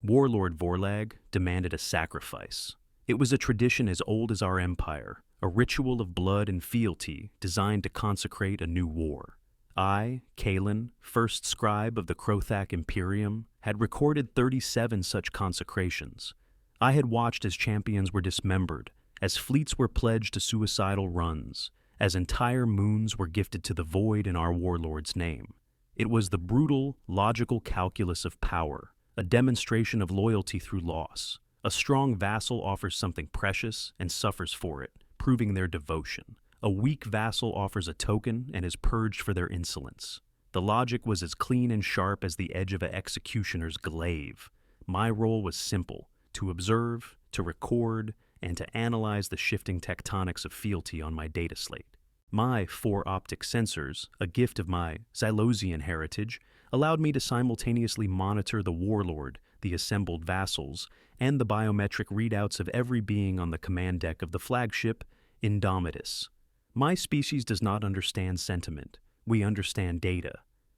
Warlord Vorlag demanded a sacrifice. It was a tradition as old as our empire, a ritual of blood and fealty designed to consecrate a new war. I, Kalen, first scribe of the Krothak Imperium, had recorded 37 such consecrations. I had watched as champions were dismembered, as fleets were pledged to suicidal runs, as entire moons were gifted to the void in our warlord's name. It was the brutal, logical calculus of power, a demonstration of loyalty through loss. A strong vassal offers something precious and suffers for it, proving their devotion. A weak vassal offers a token and is purged for their insolence. The logic was as clean and sharp as the edge of an executioner's glaive. My role was simple: to observe, to record, and to analyze the shifting tectonics of fealty on my data slate. My 4 optic sensors, a gift of my Xylosian heritage, allowed me to simultaneously monitor the warlord, the assembled vassals, and the biometric readouts of every being on the command deck of the flagship Indomitus. My species does not understand sentiment. We understand data.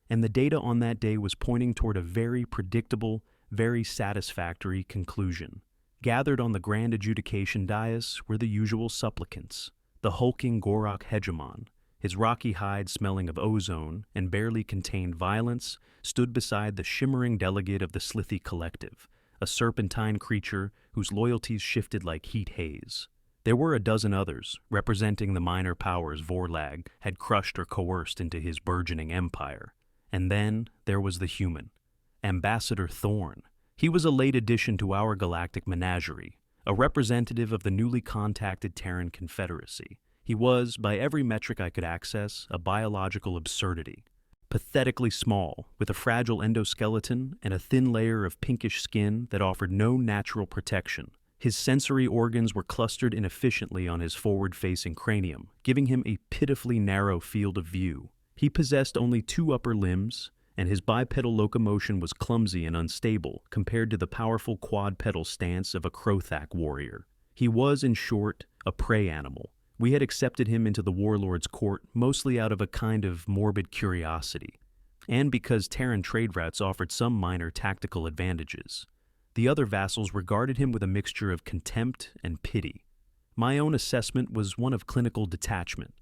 And the data on that day was pointing toward a very predictable, very satisfactory conclusion. Gathered on the grand adjudication dais were the usual supplicants. The hulking Gorok hegemon, his rocky hide smelling of ozone and barely contained violence, stood beside the shimmering delegate of the Slithy Collective, a serpentine creature whose loyalties shifted like heat haze. There were a dozen others, representing the minor powers Vorlag had crushed or coerced into his burgeoning empire. And then there was the human, Ambassador Thorn. He was a late addition to our galactic menagerie, a representative of the newly contacted Terran Confederacy. He was, by every metric I could access, a biological absurdity. Pathetically small, with a fragile endoskeleton and a thin layer of pinkish skin that offered no natural protection. His sensory organs were clustered inefficiently on his forward-facing cranium, giving him a pitifully narrow field of view. He possessed only 2 upper limbs, and his bipedal locomotion was clumsy and unstable compared to the powerful quadpedal stance of a Krothak warrior. He was, in short, a prey animal. We had accepted him into the warlord's court mostly out of a kind of morbid curiosity, and because Terran trade routes offered some minor tactical advantages. The other vassals regarded him with a mixture of contempt and pity. My own assessment was one of clinical detachment.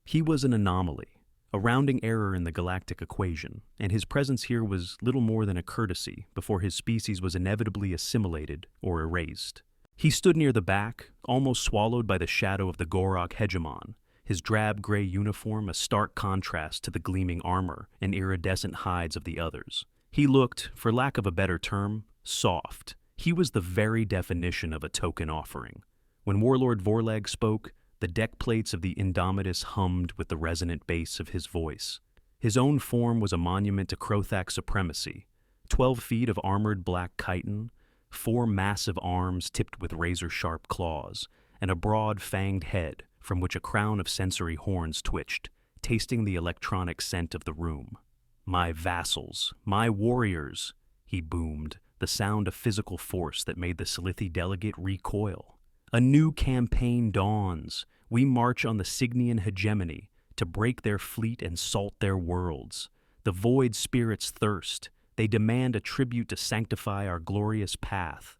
He was an anomaly, a rounding error in the galactic equation, and his presence here was little more than a courtesy before his species was inevitably assimilated or erased. He stood near the back, almost swallowed by the shadow of the Gorok hegemon, his drab gray uniform a stark contrast to the gleaming armor and iridescent hides of the others. He looked, for lack of a better term, soft. He was the very definition of a token offering. When Warlord Vorlag spoke, the deck plates of the Indomitus hummed with the resonant bass of his voice. His own form was a monument to Krothak supremacy. 12 feet of armored black chitin, 4 massive arms tipped with razor-sharp claws, and a broad fanged head from which a crown of sensory horns twitched, tasting the electronic scent of the room. "My vassals, my warriors," he boomed, the sound of physical force that made the Slithy delegate recoil. "A new campaign dawns. We march on the Signian hegemony to break their fleet and salt their worlds. The void spirits thirst. They demand a tribute to sanctify our glorious path."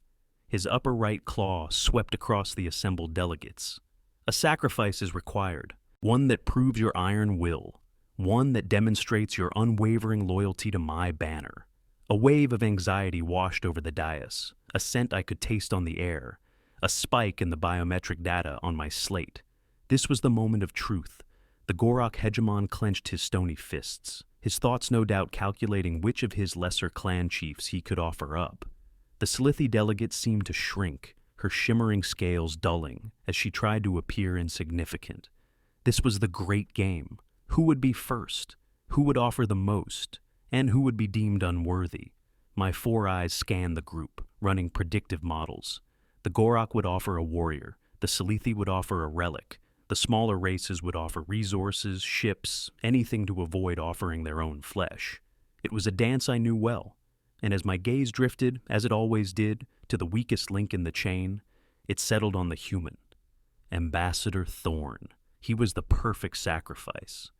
His upper right claw swept across the assembled delegates. "A sacrifice is required, one that proves your iron will, one that demonstrates your unwavering loyalty to my banner." A wave of anxiety washed over the dais, a scent I could taste on the air, a spike in the biometric data on my slate. This was the moment of truth. The Gorok hegemon clenched his stony fists, his thoughts no doubt calculating which of his lesser clan chiefs he could offer up. The Slithy delegate seemed to shrink, her shimmering scales dulling as she tried to appear insignificant. This was the great game. Who would be first? Who would offer the most? And who would be deemed unworthy? My 4 eyes scanned the group, running predictive models. The Gorok would offer a warrior, the Salithi would offer a relic, the smaller races would offer resources, ships, anything to avoid offering their own flesh. It was a dance I knew well, and as my gaze drifted, as it always did, to the weakest link in the chain, it settled on the human. Ambassador Thorn. He was the perfect sacrifice.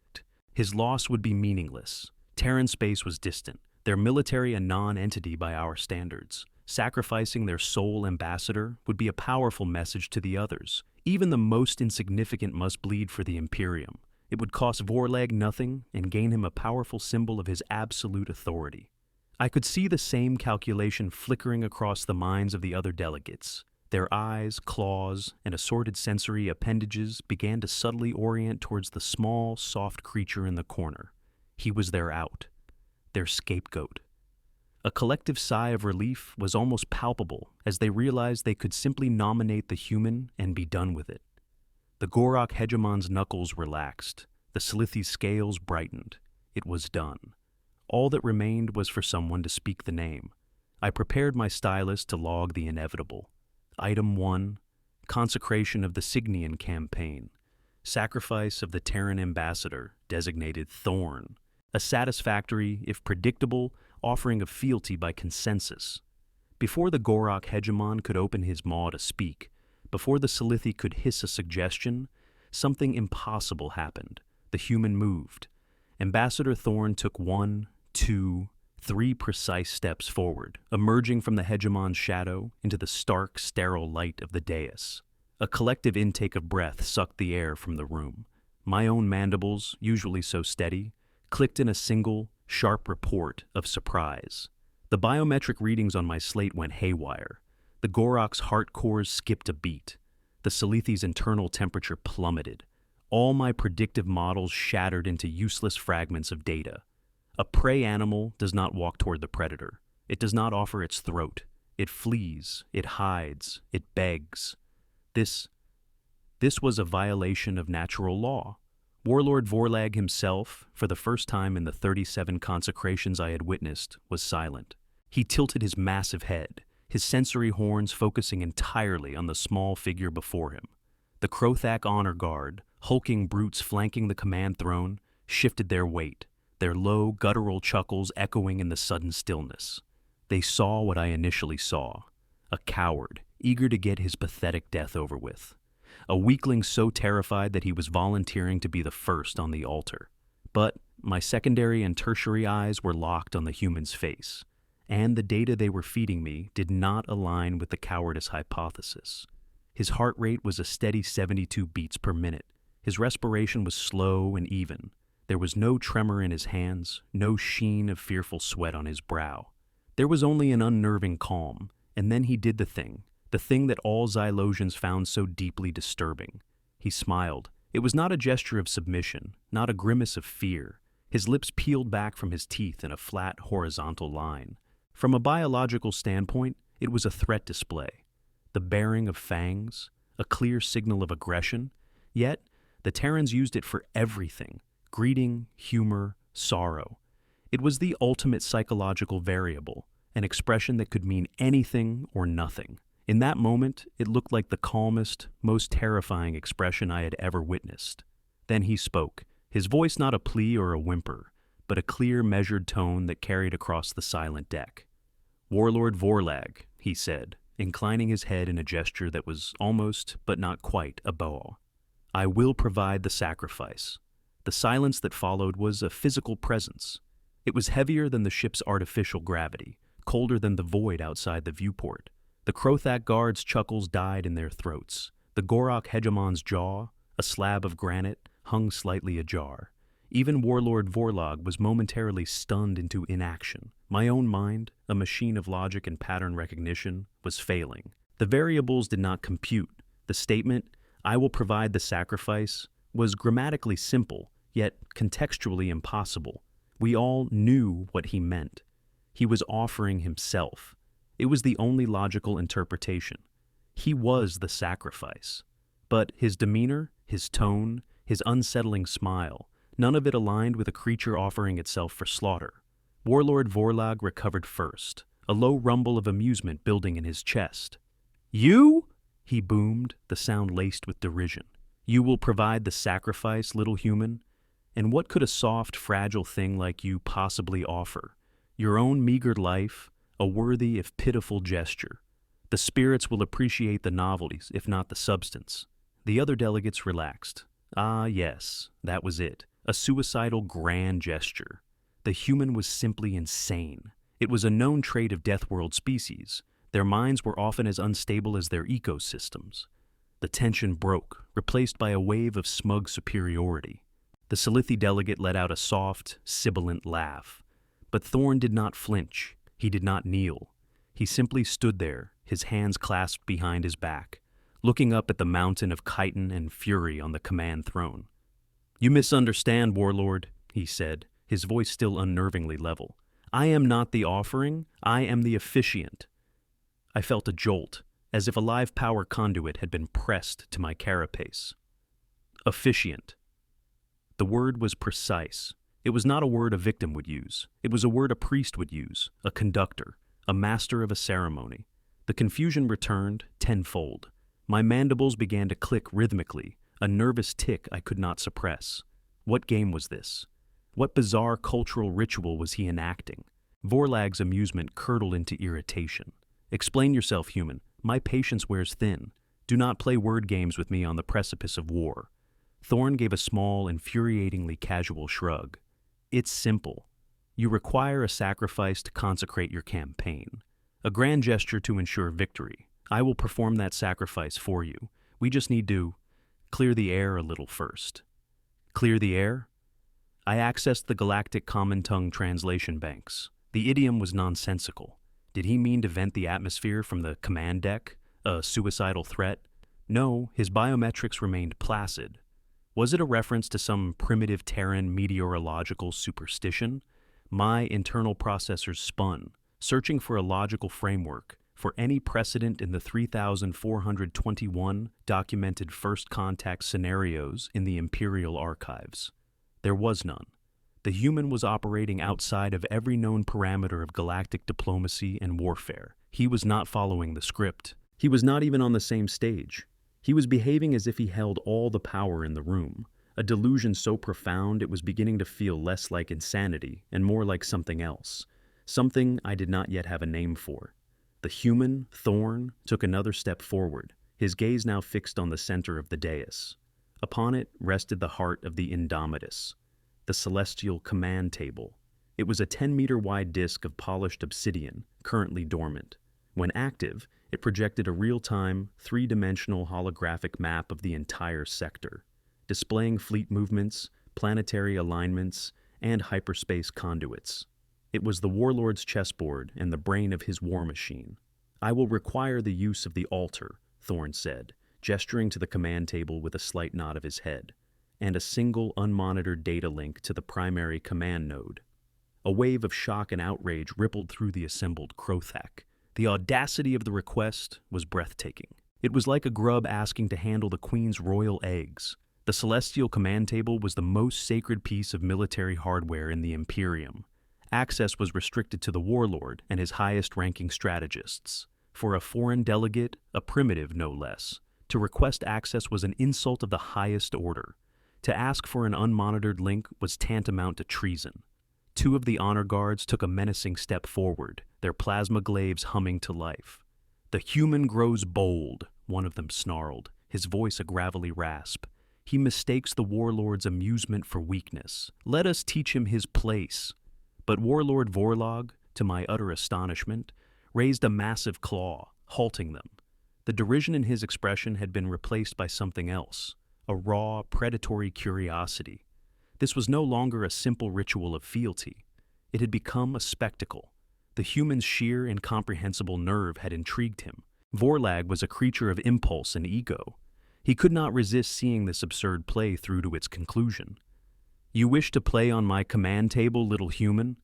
His loss would be meaningless. Terran space was distant, their military a non-entity by our standards. Sacrificing their sole ambassador would be a powerful message to the others. Even the most insignificant must bleed for the Imperium. It would cost Vorlag nothing and gain him a powerful symbol of his absolute authority. I could see the same calculation flickering across the minds of the other delegates. Their eyes, claws, and assorted sensory appendages began to subtly orient towards the small, soft creature in the corner. He was their out, their scapegoat. A collective sigh of relief was almost palpable as they realized they could simply nominate the human and be done with it. The Gorok hegemon's knuckles relaxed. The Slithy's scales brightened. It was done. All that remained was for someone to speak the name. I prepared my stylus to log the inevitable. Item 1, consecration of the Signian campaign. Sacrifice of the Terran ambassador, designated Thorn. A satisfactory, if predictable, offering of fealty by consensus. Before the Gorok hegemon could open his maw to speak, before the Salithi could hiss a suggestion, something impossible happened. The human moved. Ambassador Thorn took 1, 2, 3 precise steps forward, emerging from the hegemon's shadow into the stark, sterile light of the dais. A collective intake of breath sucked the air from the room. My own mandibles, usually so steady, clicked in a single, sharp report of surprise. The biometric readings on my slate went haywire. The Gorok's heart cores skipped a beat. The Salithi's internal temperature plummeted. All my predictive models shattered into useless fragments of data. A prey animal does not walk toward the predator. It does not offer its throat. It flees. It hides. It begs. This was a violation of natural law. Warlord Vorlag himself, for the first time in the 37 consecrations I had witnessed, was silent. He tilted his massive head, his sensory horns focusing entirely on the small figure before him. The Krothak honor guard, hulking brutes flanking the command throne, shifted their weight, their low, guttural chuckles echoing in the sudden stillness. They saw what I initially saw, a coward, eager to get his pathetic death over with. A weakling so terrified that he was volunteering to be the first on the altar. But my secondary and tertiary eyes were locked on the human's face, and the data they were feeding me did not align with the cowardice hypothesis. His heart rate was a steady 72 beats per minute. His respiration was slow and even. There was no tremor in his hands, no sheen of fearful sweat on his brow. There was only an unnerving calm, and then he did the thing that all Xylosians found so deeply disturbing. He smiled. It was not a gesture of submission, not a grimace of fear. His lips peeled back from his teeth in a flat, horizontal line. From a biological standpoint, it was a threat display. The baring of fangs, a clear signal of aggression, yet the Terrans used it for everything: greeting, humor, sorrow. It was the ultimate psychological variable, an expression that could mean anything or nothing. In that moment, it looked like the calmest, most terrifying expression I had ever witnessed. Then he spoke, his voice not a plea or a whimper, but a clear, measured tone that carried across the silent deck. "Warlord Vorlag," he said, inclining his head in a gesture that was almost, but not quite, a bow. "I will provide the sacrifice." The silence that followed was a physical presence. It was heavier than the ship's artificial gravity, colder than the void outside the viewport. The Krothak guards' chuckles died in their throats. The Gorok hegemon's jaw, a slab of granite, hung slightly ajar. Even Warlord Vorlag was momentarily stunned into inaction. My own mind, a machine of logic and pattern recognition, was failing. The variables did not compute. The statement, "I will provide the sacrifice," was grammatically simple, yet contextually impossible. We all knew what he meant. He was offering himself. It was the only logical interpretation. He was the sacrifice. But his demeanor, his tone, his unsettling smile, none of it aligned with a creature offering itself for slaughter. Warlord Vorlag recovered first, a low rumble of amusement building in his chest. "You?" he boomed, the sound laced with derision. "You will provide the sacrifice, little human? And what could a soft, fragile thing like you possibly offer? Your own meager life, a worthy if pitiful gesture. The spirits will appreciate the novelties, if not the substance." The other delegates relaxed. Ah, yes, that was it. A suicidal grand gesture. The human was simply insane. It was a known trait of Deathworld species. Their minds were often as unstable as their ecosystems. The tension broke, replaced by a wave of smug superiority. The Salithi delegate let out a soft, sibilant laugh. But Thorn did not flinch. He did not kneel. He simply stood there, his hands clasped behind his back, looking up at the mountain of chitin and fury on the command throne. "You misunderstand, Warlord," he said, his voice still unnervingly level. "I am not the offering, I am the officiant." I felt a jolt, as if a live power conduit had been pressed to my carapace. Officiant. The word was precise. It was not a word a victim would use. It was a word a priest would use, a conductor, a master of a ceremony. The confusion returned tenfold. My mandibles began to click rhythmically, a nervous tick I could not suppress. What game was this? What bizarre cultural ritual was he enacting? Vorlag's amusement curdled into irritation. "Explain yourself, human. My patience wears thin. Do not play word games with me on the precipice of war." Thorn gave a small, infuriatingly casual shrug. "It's simple. You require a sacrifice to consecrate your campaign. A grand gesture to ensure victory. I will perform that sacrifice for you. We just need to clear the air a little first." Clear the air? I accessed the Galactic Common Tongue translation banks. The idiom was nonsensical. Did he mean to vent the atmosphere from the command deck? A suicidal threat? No, his biometrics remained placid. Was it a reference to some primitive Terran meteorological superstition? My internal processors spun, searching for a logical framework, for any precedent in the 3,421 documented first contact scenarios in the Imperial archives. There was none. The human was operating outside of every known parameter of galactic diplomacy and warfare. He was not following the script. He was not even on the same stage. He was behaving as if he held all the power in the room, a delusion so profound it was beginning to feel less like insanity and more like something else, something I did not yet have a name for. The human, Thorn, took another step forward, his gaze now fixed on the center of the dais. Upon it rested the heart of the Indomitus, the celestial command table. It was a 10-meter-wide disk of polished obsidian, currently dormant. When active, it projected a real-time, three-dimensional holographic map of the entire sector, displaying fleet movements, planetary alignments, and hyperspace conduits. It was the Warlord's chessboard and the brain of his war machine. "I will require the use of the altar," Thorn said, gesturing to the command table with a slight nod of his head, and a single unmonitored data link to the primary command node. A wave of shock and outrage rippled through the assembled Krothak. The audacity of the request was breathtaking. It was like a grub asking to handle the Queen's royal eggs. The celestial command table was the most sacred piece of military hardware in the Imperium. Access was restricted to the Warlord and his highest-ranking strategists. For a foreign delegate, a primitive no less, to request access was an insult of the highest order. To ask for an unmonitored link was tantamount to treason. Two of the honor guards took a menacing step forward, their plasma glaives humming to life. "The human grows bold," one of them snarled, his voice a gravelly rasp. "He mistakes the Warlord's amusement for weakness. Let us teach him his place." But Warlord Vorlog, to my utter astonishment, raised a massive claw, halting them. The derision in his expression had been replaced by something else, a raw, predatory curiosity. This was no longer a simple ritual of fealty. It had become a spectacle. The human's sheer, incomprehensible nerve had intrigued him. Vorlag was a creature of impulse and ego. He could not resist seeing this absurd play through to its conclusion. "You wish to play on my command table, little human?"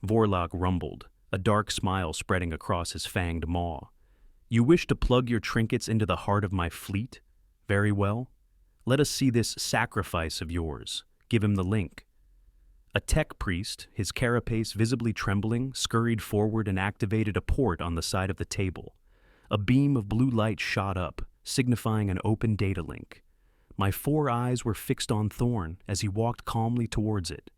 Vorlag rumbled, a dark smile spreading across his fanged maw. "You wish to plug your trinkets into the heart of my fleet? Very well. Let us see this sacrifice of yours. Give him the link." A tech priest, his carapace visibly trembling, scurried forward and activated a port on the side of the table. A beam of blue light shot up, signifying an open data link. My 4 eyes were fixed on Thorn as he walked calmly towards it.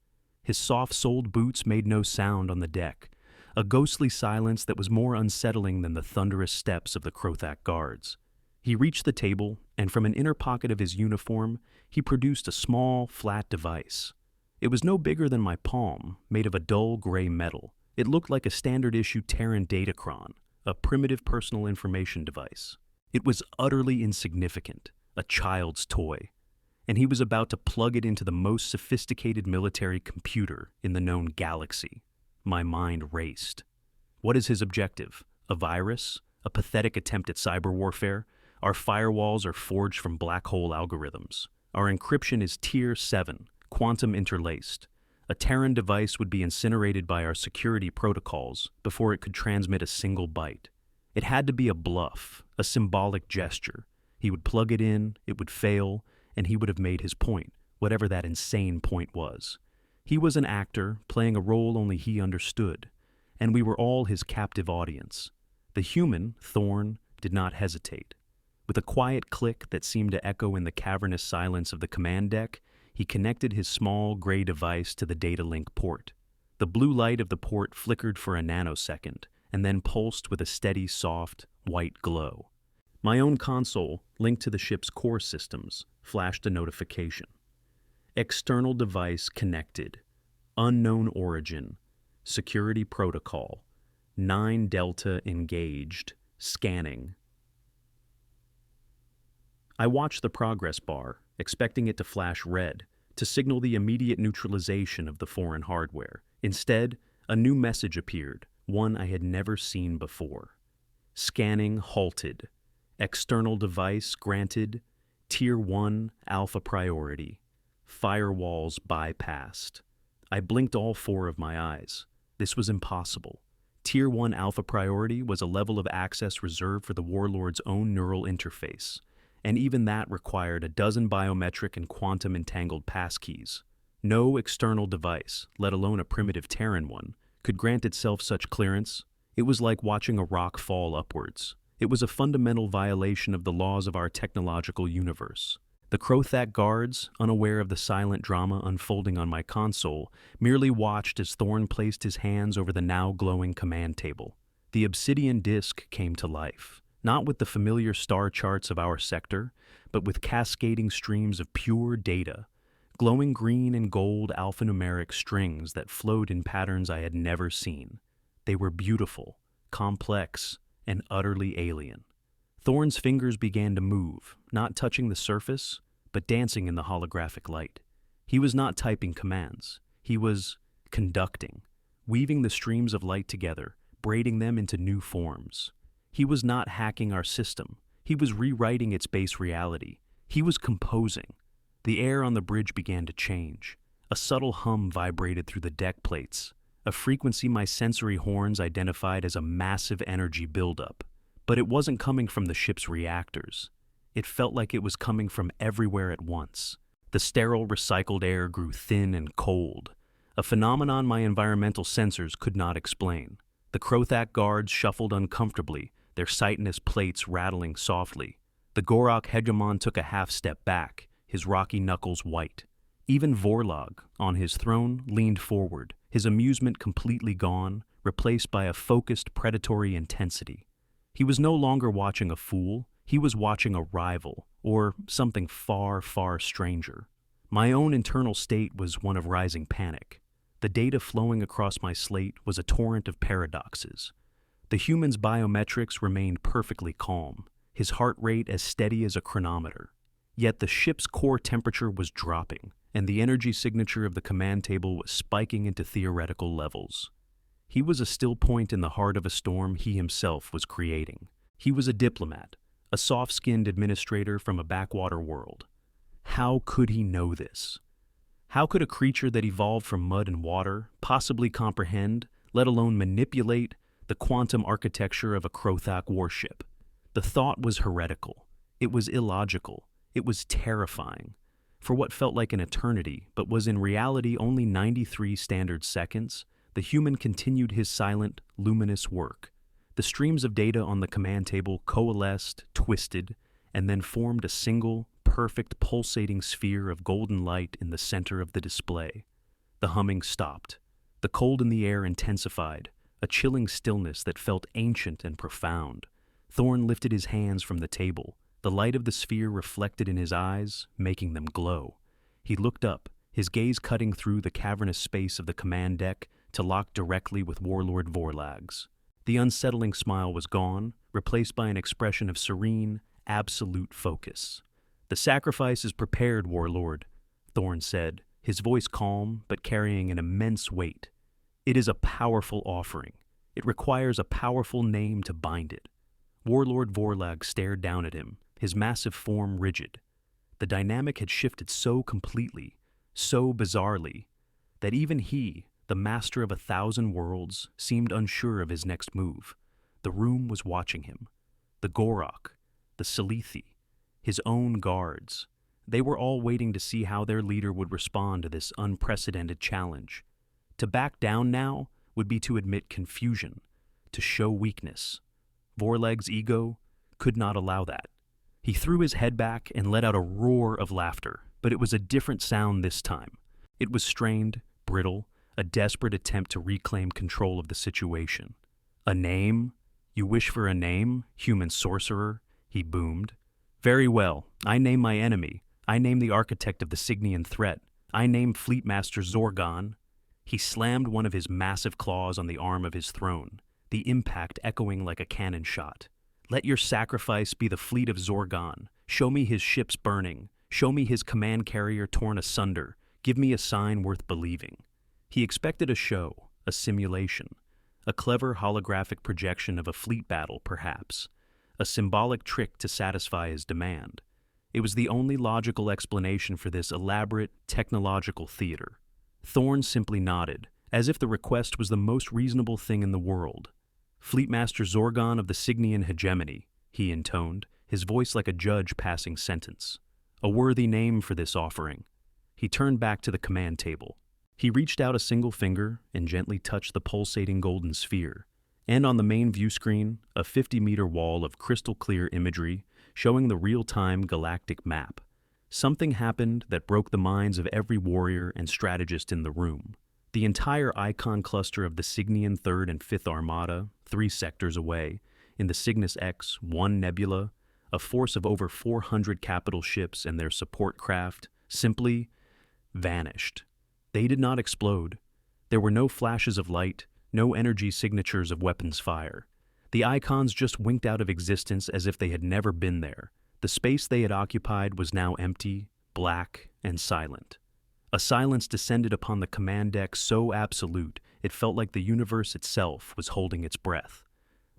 His soft-soled boots made no sound on the deck, a ghostly silence that was more unsettling than the thunderous steps of the Krothak guards. He reached the table, and from an inner pocket of his uniform, he produced a small, flat device. It was no bigger than my palm, made of a dull gray metal. It looked like a standard-issue Terran datachron, a primitive personal information device. It was utterly insignificant, a child's toy, and he was about to plug it into the most sophisticated military computer in the known galaxy. My mind raced. What is his objective? A virus? A pathetic attempt at cyber warfare? Our firewalls are forged from black hole algorithms. Our encryption is Tier 7, quantum interlaced. A Terran device would be incinerated by our security protocols before it could transmit a single byte. It had to be a bluff, a symbolic gesture. He would plug it in, it would fail, and he would have made his point, whatever that insane point was. He was an actor, playing a role only he understood, and we were all his captive audience. The human, Thorn, did not hesitate. With a quiet click that seemed to echo in the cavernous silence of the command deck, he connected his small gray device to the data link port. The blue light of the port flickered for a nanosecond, and then pulsed with a steady, soft, white glow. My own console, linked to the ship's core systems, flashed a notification. External device connected. Unknown origin. Security protocol. 9 Delta engaged. Scanning. I watched the progress bar, expecting it to flash red, to signal the immediate neutralization of the foreign hardware. Instead, a new message appeared, one I had never seen before. Scanning halted. External device granted. Tier 1 alpha priority. Firewalls bypassed. I blinked all 4 of my eyes. This was impossible. Tier 1 alpha priority was a level of access reserved for the Warlord's own neural interface, and even that required a dozen biometric and quantum-entangled passkeys. No external device, let alone a primitive Terran one, could grant itself such clearance. It was like watching a rock fall upwards. It was a fundamental violation of the laws of our technological universe. The Krothak guards, unaware of the silent drama unfolding on my console, merely watched as Thorn placed his hands over the now glowing command table. The obsidian disk came to life, not with the familiar star charts of our sector, but with cascading streams of pure data, glowing green and gold alphanumeric strings that flowed in patterns I had never seen. They were beautiful, complex, and utterly alien. Thorn's fingers began to move, not touching the surface, but dancing in the holographic light. He was not typing commands. He was conducting, weaving the streams of light together, braiding them into new forms. He was not hacking our system. He was rewriting its base reality. He was composing. The air on the bridge began to change. A subtle hum vibrated through the deck plates, a frequency my sensory horns identified as a massive energy buildup. But it wasn't coming from the ship's reactors. It felt like it was coming from everywhere at once. The sterile, recycled air grew thin and cold, a phenomenon my environmental sensors could not explain. The Krothak guards shuffled uncomfortably, their chitinous plates rattling softly. The Gorok hegemon took a half step back, his rocky knuckles white. Even Warlord, on his throne, leaned forward, his amusement completely gone, replaced by a focused predatory intensity. He was no longer watching a fool, he was watching a rival, or something far, far stranger. My own internal state was one of rising panic. The data flowing across my slate was a torrent of paradoxes. The human's biometrics remained perfectly calm, his heart rate as steady as a chronometer. Yet the ship's core temperature was dropping, and the energy signature of the command table was spiking into theoretical levels. He was a still point in the heart of a storm he himself was creating. He was a diplomat, a soft-skinned administrator from a backwater world. How could he know this? How could a creature that evolved from mud and water possibly comprehend, let alone manipulate, the quantum architecture of a Krothak warship? The thought was heretical. It was illogical. It was terrifying. For what felt like an eternity, but was in reality only 93 standard seconds, the human continued his silent, luminous work. The streams of data on the command table coalesced, twisted, and then formed a single, perfect pulsating sphere of golden light in the center of the display. The humming stopped. The cold in the air intensified, a chilling stillness that felt ancient and profound. Thorn lifted his hands from the table, the light of the sphere reflected in his eyes, making them glow. He looked up, his gaze cutting through the cavernous space of the command deck to lock directly with Warlord Vorlag's. The unsettling smile was gone, replaced by an expression of serene, absolute focus. "The sacrifice is prepared, Warlord," Thorn said, his voice calm but carrying an immense weight. "It is a powerful offering. It requires a powerful name to bind it." Warlord Vorlag stared down at him, his massive form rigid. The dynamic had shifted so completely, so bizarrely, that even he, the master of 1,000 worlds, seemed unsure of his next move. The room was watching him. The Gorok, the Salithi, his own guards. They were all waiting to see how their leader would respond to this unprecedented challenge. To back down now would be to admit confusion, to show weakness. Vorlag's ego could not allow that. He threw his head back and let out a roar of laughter, but it was a different sound this time. It was strained, brittle, a desperate attempt to reclaim control of the situation. "A name? You wish for a name, human sorcerer?" he boomed. "Very well, I name my enemy. I name the architect of the Signian threat. I name Fleetmaster Zorgon." He slammed one of his massive claws on the arm of his throne, the impact echoing like a cannon shot. "Let your sacrifice be the fleet of Zorgon. Show me his ships burning. Show me his command carrier torn asunder. Give me a sign worth believing." He expected a show, a simulation, a clever holographic projection of a fleet battle, perhaps, a symbolic trick to satisfy his demand. It was the only logical explanation for this elaborate, technological theater. Thorn simply nodded, as if the request was the most reasonable thing in the world. "Fleetmaster Zorgon of the Signian hegemony," he intoned, his voice like a judge passing sentence. "A worthy name for this offering." He turned back to the command table. He reached out a single finger and gently touched the pulsating golden sphere, and on the main view screen, a 50-meter wall of crystal-clear imagery showing the real-time galactic map. Something happened that broke the minds of every warrior and strategist in the room. The entire icon cluster of the Signian 3rd and 5th Armada, 3 sectors away, in the Cygnus X, 1 nebula, a force of over 400 capital ships and their support craft, simply vanished. They did not explode. There were no flashes of light, no energy signatures of weapons fire. The icons just winked out of existence as if they had never been there. The space they had occupied was now empty, black, and silent. A silence descended upon the command deck so absolute it felt like the universe itself was holding its breath.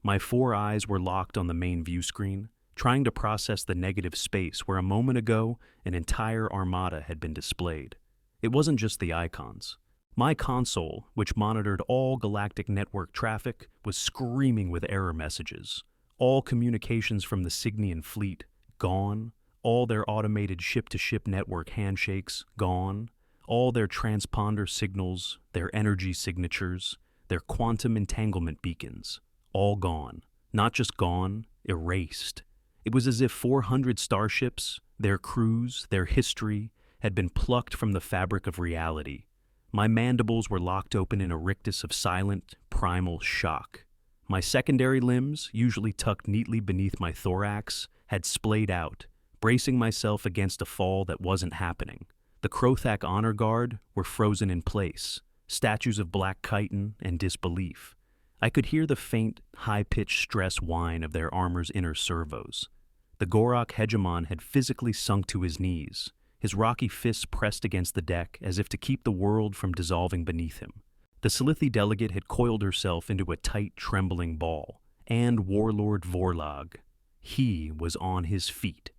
My 4 eyes were locked on the main view screen, trying to process the negative space where a moment ago an entire armada had been displayed. It wasn't just the icons. My console, which monitored all galactic network traffic, was screaming with error messages. All communications from the Signian fleet, gone. All their automated ship-to-ship network handshakes, gone. All their transponder signals, their energy signatures, their quantum entanglement beacons, all gone. Not just gone, erased. It was as if 400 starships, their crews, their history, had been plucked from the fabric of reality. My mandibles were locked open in a rictus of silent, primal shock. My secondary limbs, usually tucked neatly beneath my thorax, had splayed out, bracing myself against a fall that wasn't happening. The Krothak Honor Guard were frozen in place, statues of black chitin and disbelief. I could hear the faint, high-pitched stress whine of their armor's inner servos. The Gorok hegemon had physically sunk to his knees, his rocky fists pressed against the deck as if to keep the world from dissolving beneath him. The Salithi delegate had coiled herself into a tight, trembling ball. And Warlord Vorlag. He was on his feet.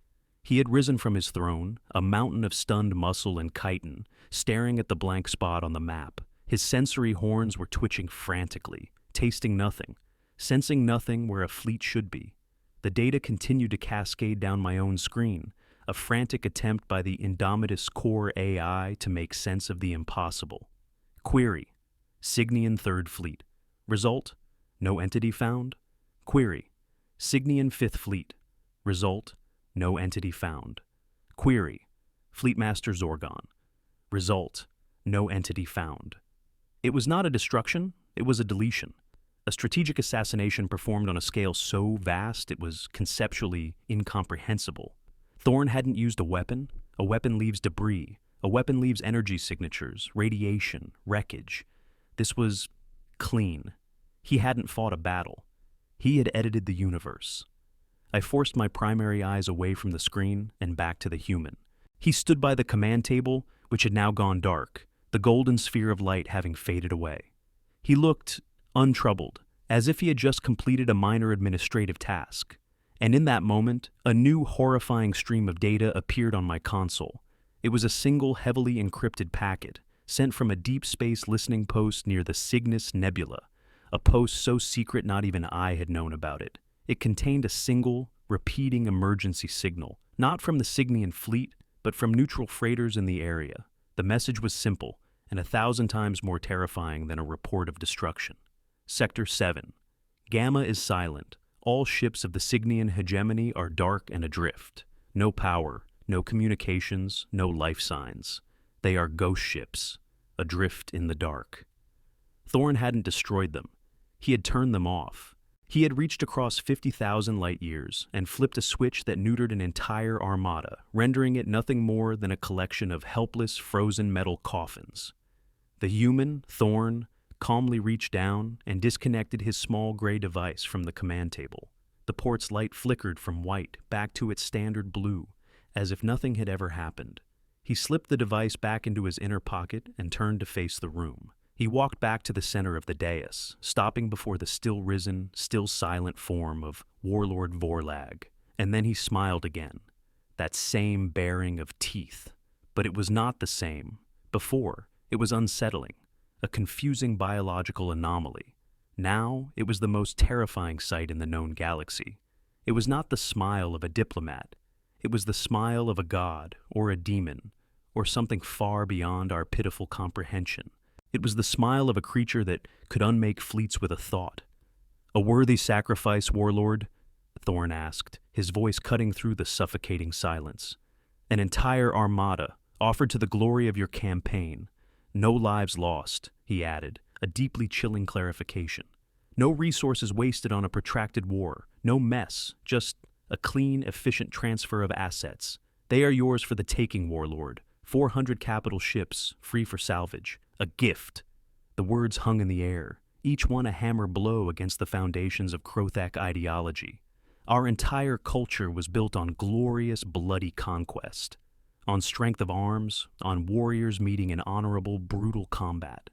He had risen from his throne, a mountain of stunned muscle and chitin, staring at the blank spot on the map. His sensory horns were twitching frantically, tasting nothing, sensing nothing where a fleet should be. The data continued to cascade down my own screen, a frantic attempt by the Indomitus Core AI to make sense of the impossible. Query: Signian 3rd Fleet. Result: no entity found. Query: Signian 5th Fleet. Result: no entity found. Query: Fleetmaster Zorgon. Result: no entity found. It was not a destruction, it was a deletion. A strategic assassination performed on a scale so vast it was conceptually incomprehensible. Thorn hadn't used a weapon. A weapon leaves debris. A weapon leaves energy signatures, radiation, wreckage. This was clean. He hadn't fought a battle. He had edited the universe. I forced my primary eyes away from the screen and back to the human. He stood by the command table, which had now gone dark, the golden sphere of light having faded away. He looked untroubled, as if he had just completed a minor administrative task. And in that moment, a new horrifying stream of data appeared on my console. It was a single heavily encrypted packet, sent from a deep space listening post near the Cygnus Nebula, a post so secret not even I had known about it. It contained a single, repeating emergency signal, not from the Cygnian fleet, but from neutral freighters in the area. The message was simple, and 1,000 times more terrifying than a report of destruction. Sector 7. Gamma is silent. All ships of the Cygnian hegemony are dark and adrift. No power, no communications, no life signs. They are ghost ships, adrift in the dark. Thorn hadn't destroyed them. He had turned them off. He had reached across 50,000 light years and flipped a switch that neutered an entire armada, rendering it nothing more than a collection of helpless, frozen metal coffins. The human, Thorn, calmly reached down and disconnected his small gray device from the command table. The port's light flickered from white back to its standard blue, as if nothing had ever happened. He slipped the device back into his inner pocket and turned to face the room. He walked back to the center of the dais, stopping before the still-risen, still-silent form of Warlord Warlag. And then he smiled again. That same baring of teeth. But it was not the same. Before, it was unsettling, a confusing biological anomaly. Now, it was the most terrifying sight in the known galaxy. It was not the smile of a diplomat. It was the smile of a god, or a demon, or something far beyond our pitiful comprehension. It was the smile of a creature that could unmake fleets with a thought. "A worthy sacrifice, Warlord?" Thorn asked, his voice cutting through the suffocating silence. "An entire armada, offered to the glory of your campaign. No lives lost," he added, a deeply chilling clarification. "No resources wasted on a protracted war. No mess, just a clean, efficient transfer of assets. They are yours for the taking, Warlord. 400 capital ships, free for salvage. A gift." The words hung in the air, each one a hammer blow against the foundations of Krothak ideology. Our entire culture was built on glorious, bloody conquest, on strength of arms, on warriors meeting in honorable, brutal combat.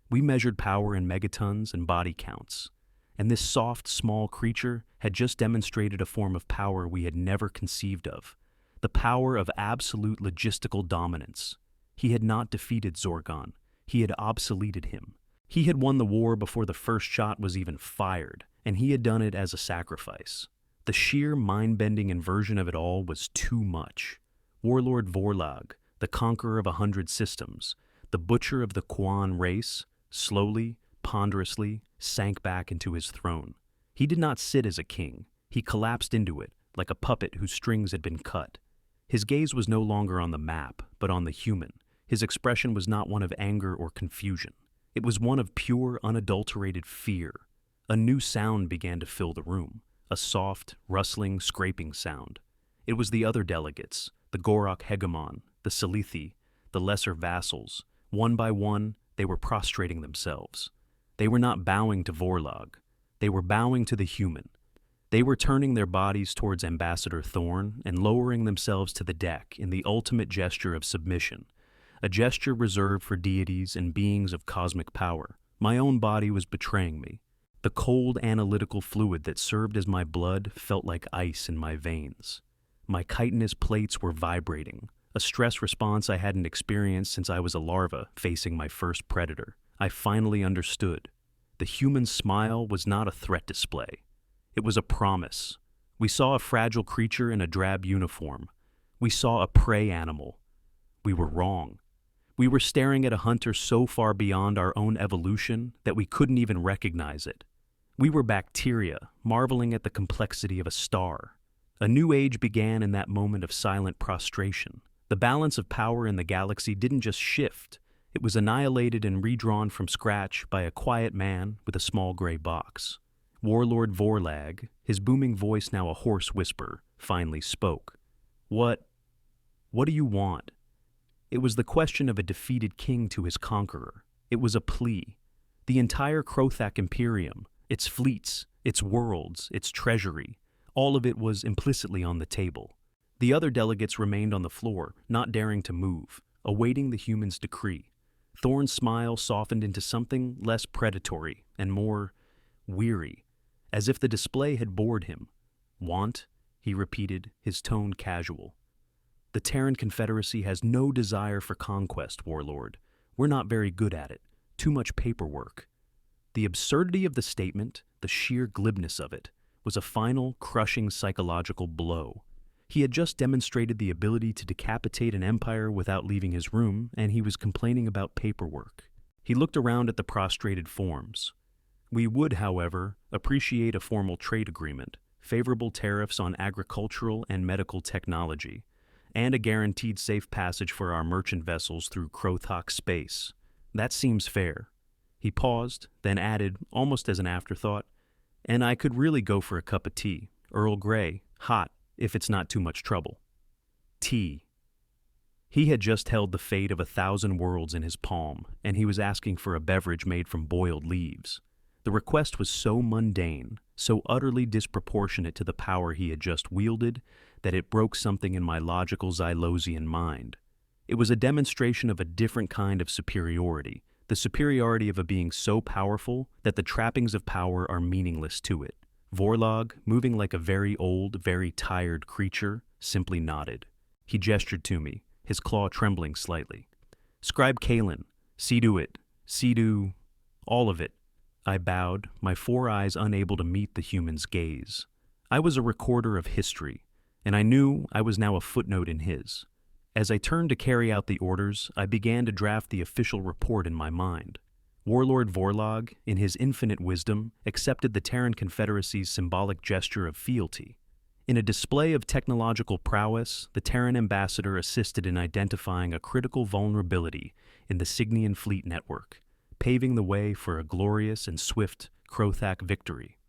We measured power in megatons and body counts, and this soft, small creature had just demonstrated a form of power we had never conceived of, the power of absolute logistical dominance. He had not defeated Zorgon. He had obsoleted him. He had won the war before the first shot was even fired, and he had done it as a sacrifice. The sheer mind-bending inversion of it all was too much. Warlord Warlag, the conqueror of 100 systems, the butcher of the Quan race, slowly, ponderously, sank back into his throne. He did not sit as a king. He collapsed into it, like a puppet whose strings had been cut. His gaze was no longer on the map, but on the human. His expression was not one of anger or confusion. It was one of pure, unadulterated fear. A new sound began to fill the room, a soft, rustling, scraping sound. It was the other delegates, the Gorok hegemon, the Salithi, the lesser vassals. One by one, they were prostrating themselves. They were not bowing to Vorlog. They were bowing to the human. They were turning their bodies towards Ambassador Thorn and lowering themselves to the deck in the ultimate gesture of submission, a gesture reserved for deities and beings of cosmic power. My own body was betraying me. The cold analytical fluid that served as my blood felt like ice in my veins. My chitinous plates were vibrating, a stress response I hadn't experienced since I was a larva facing my first predator. I finally understood. The human smile was not a threat display. It was a promise. We saw a fragile creature in a drab uniform. We saw a prey animal. We were wrong. We were staring at a hunter so far beyond our own evolution that we couldn't even recognize it. We were bacteria, marveling at the complexity of a star. A new age began in that moment of silent prostration. The balance of power in the galaxy didn't just shift. It was annihilated and redrawn from scratch by a quiet man with a small gray box. Warlord Vorlag, his booming voice now a hoarse whisper, finally spoke. What do you want?" It was the question of a defeated king to his conqueror. It was a plea. The entire Krothak Imperium, its fleets, its worlds, its treasury. All of it was implicitly on the table. The other delegates remained on the floor, not daring to move, awaiting the human's decree. Thorne's smile softened into something less predatory and more weary, as if the display had bored him. "Want?" he repeated, his tone casual. "The Terran Confederacy has no desire for conquest, Warlord. We're not very good at it. Too much paperwork." The absurdity of the statement, the sheer glibness of it, was a final, crushing psychological blow. He had just demonstrated the ability to decapitate an empire without leaving his room, and he was complaining about paperwork. He looked around at the prostrated forms. "We would, however, appreciate a formal trade agreement, favorable tariffs on agricultural and medical technology, and a guaranteed safe passage for our merchant vessels through Krothok space. That seems fair." He paused, then added, almost as an afterthought, "And I could really go for a cup of tea, Earl Grey, hot, if it's not too much trouble." Tea. He had just held the fate of 1,000 worlds in his palm, and he was asking for a beverage made from boiled leaves. The request was so mundane, so utterly disproportionate to the power he had just wielded, that it broke something in my logical Xylosian mind. It was a demonstration of a different kind of superiority, the superiority of a being so powerful that the trappings of power are meaningless to it. Warlord, moving like a very old, very tired creature, simply nodded. He gestured to me, his claw trembling slightly. "Scribe Kalen, see to it, see to all of it." I bowed, my 4 eyes unable to meet the human's gaze. I was a recorder of history, and I knew I was now a footnote in his. As I turned to carry out the orders, I began to draft the official report in my mind. Warlord Vorlog, in his infinite wisdom, accepted the Terran Confederacy's symbolic gesture of fealty. In a display of technological prowess, the Terran ambassador assisted in identifying a critical vulnerability in the Cygnian fleet network, paving the way for a glorious and swift Krothak victory.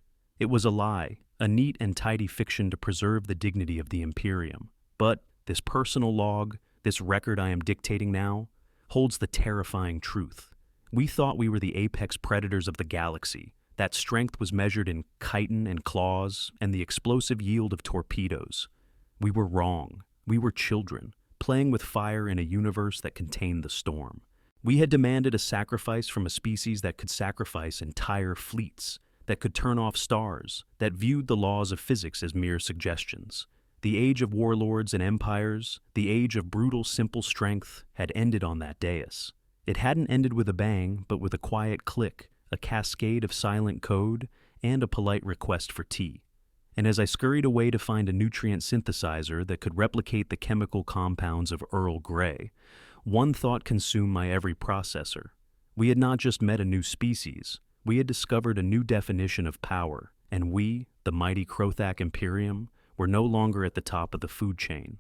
It was a lie, a neat and tidy fiction to preserve the dignity of the Imperium. But this personal log, this record I am dictating now, holds the terrifying truth. We thought we were the apex predators of the galaxy. That strength was measured in chitin and claws and the explosive yield of torpedoes. We were wrong. We were children, playing with fire in a universe that contained the storm. We had demanded a sacrifice from a species that could sacrifice entire fleets, that could turn off stars, that viewed the laws of physics as mere suggestions. The age of warlords and empires, the age of brutal, simple strength, had ended on that dais. It hadn't ended with a bang, but with a quiet click, a cascade of silent code, and a polite request for tea. And as I scurried away to find a nutrient synthesizer that could replicate the chemical compounds of Earl Grey, one thought consumed my every processor. We had not just met a new species, we had discovered a new definition of power, and we, the mighty Krothak Imperium, were no longer at the top of the food chain.